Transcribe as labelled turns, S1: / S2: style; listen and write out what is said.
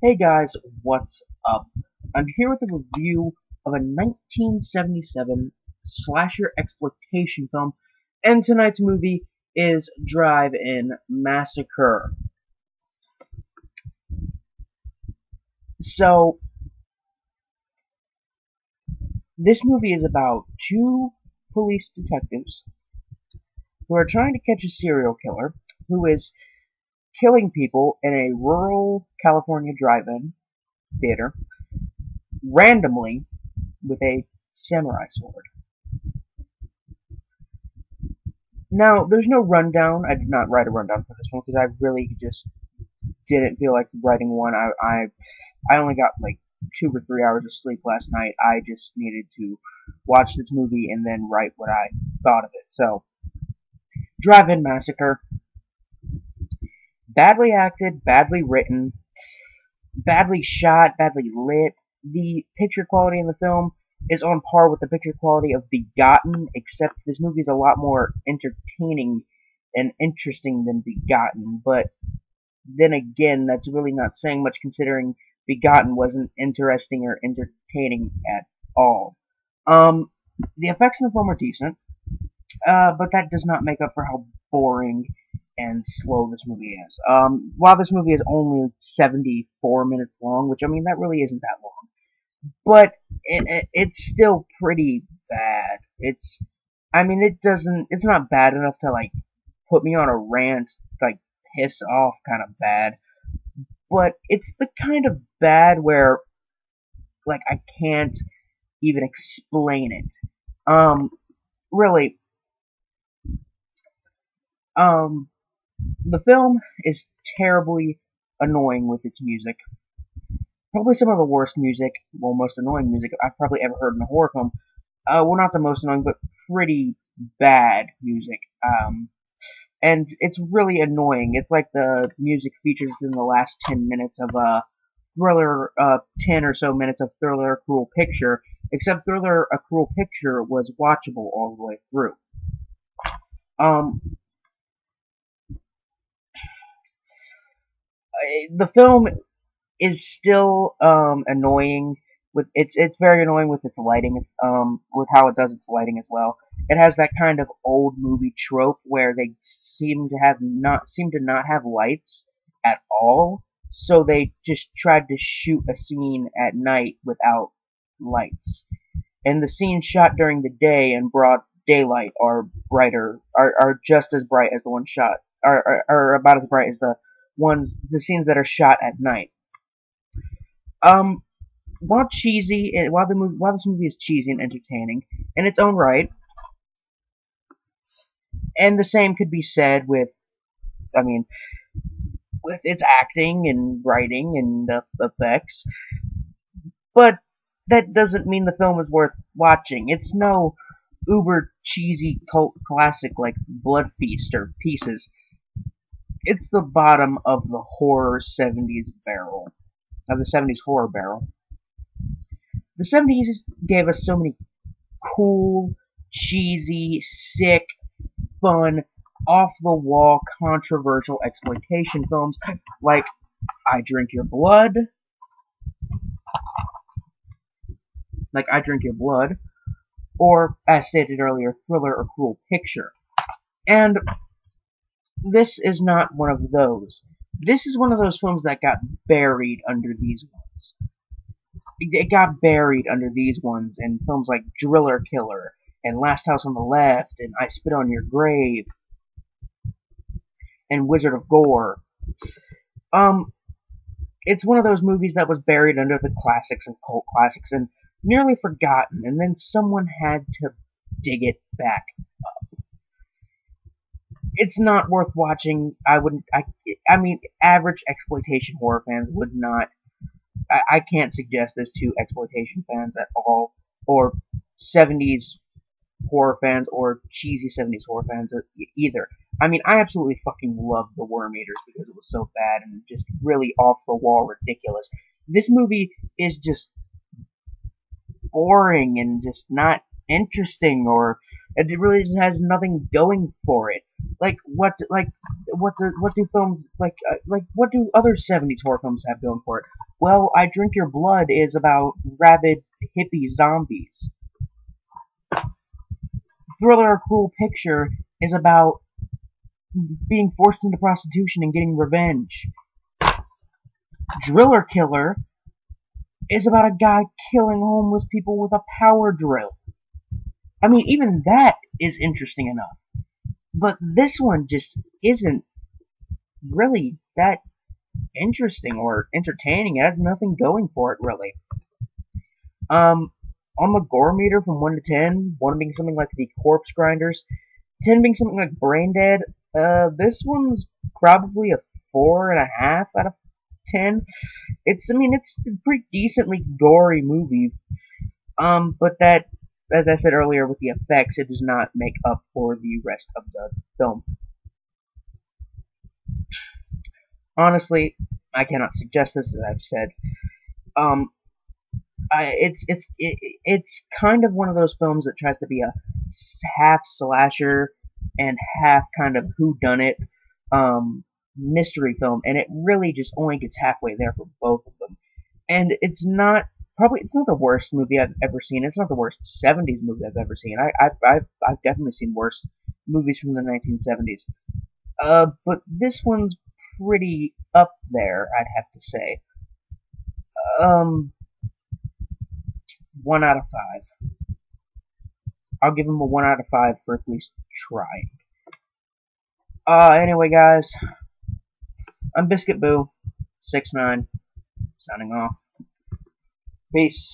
S1: Hey guys, what's up? I'm here with a review of a 1977 slasher exploitation film, and tonight's movie is Drive-In Massacre. So, this movie is about two police detectives who are trying to catch a serial killer who is killing people in a rural California drive-in theater randomly with a samurai sword. Now, there's no rundown. I did not write a rundown for this one because I really just didn't feel like writing one. I only got like 2 or 3 hours of sleep last night. I just needed to watch this movie and then write what I thought of it. So, Drive-In Massacre. Badly acted, badly written, badly shot, badly lit. The picture quality in the film is on par with the picture quality of Begotten, except this movie is a lot more entertaining and interesting than Begotten, but then again, that's really not saying much considering Begotten wasn't interesting or entertaining at all. Um, the effects in the film are decent, but that does not make up for how boring and slow this movie is. While this movie is only 74 minutes long, which I mean, that really isn't that long, but it's still pretty bad. I mean, it's not bad enough to like put me on a rant, like piss off kind of bad, but it's the kind of bad where like I can't even explain it. Really, um, the film is terribly annoying with its music. Probably some of the worst music, well, most annoying music I've probably ever heard in a horror film. Well, not the most annoying, but pretty bad music. And it's really annoying. It's like the music features in the last 10 minutes of a Thriller, 10 or so minutes of Thriller: A Cruel Picture, except Thriller: A Cruel Picture was watchable all the way through. Um, the film is still annoying with it's very annoying with its lighting, with how it does its lighting as well. It has that kind of old movie trope where they seem to not have lights at all, so they just tried to shoot a scene at night without lights. And the scenes shot during the day in broad daylight are just as bright as the ones shot are about as bright as the scenes that are shot at night. Um, while this movie is cheesy and entertaining in its own right, and the same could be said with, I mean, with its acting and writing and the effects, but that doesn't mean the film is worth watching. It's no uber cheesy cult classic like Blood Feast or Pieces. It's the bottom of the '70s horror barrel. The '70s gave us so many cool, cheesy, sick, fun, off-the-wall, controversial exploitation films like I Drink Your Blood, or, as stated earlier, Thriller: A Cruel Picture. And this is not one of those. This is one of those films that got buried under these ones. It got buried under these ones in films like Driller Killer and Last House on the Left and I Spit on Your Grave and Wizard of Gore. It's one of those movies that was buried under the classics and cult classics and nearly forgotten, and then someone had to dig it back up. It's not worth watching. I mean, average exploitation horror fans would not. I can't suggest this to exploitation fans at all, or '70s horror fans, or cheesy '70s horror fans either. I mean, I absolutely fucking loved The Worm Eaters because it was so bad and just really off the wall ridiculous. This movie is just boring and just not interesting, or it really just has nothing going for it. what do films like what do other 70s horror films have going for it? Well, I Drink Your Blood is about rabid hippie zombies. Thriller: A Cruel Picture is about being forced into prostitution and getting revenge. Driller Killer is about a guy killing homeless people with a power drill. I mean, even that is interesting enough. But this one just isn't really that interesting or entertaining. It has nothing going for it, really. On the gore meter from 1 to 10, 1 being something like The Corpse Grinders, 10 being something like Brain Dead, this one's probably a 4.5 out of 10. It's a pretty decently gory movie. But that, as I said earlier, with the effects, it does not make up for the rest of the film. Honestly, I cannot suggest this, as I've said. It's kind of one of those films that tries to be a half slasher and half kind of whodunit mystery film, and it really just only gets halfway there for both of them. And it's not the worst movie I've ever seen. It's not the worst 70s movie I've ever seen. I've definitely seen worse movies from the 1970s. But this one's pretty up there, I'd have to say. 1 out of 5. I'll give him a 1 out of 5 for at least trying. Anyway, guys, I'm Biscuit Boo, 6'9", signing off. Peace.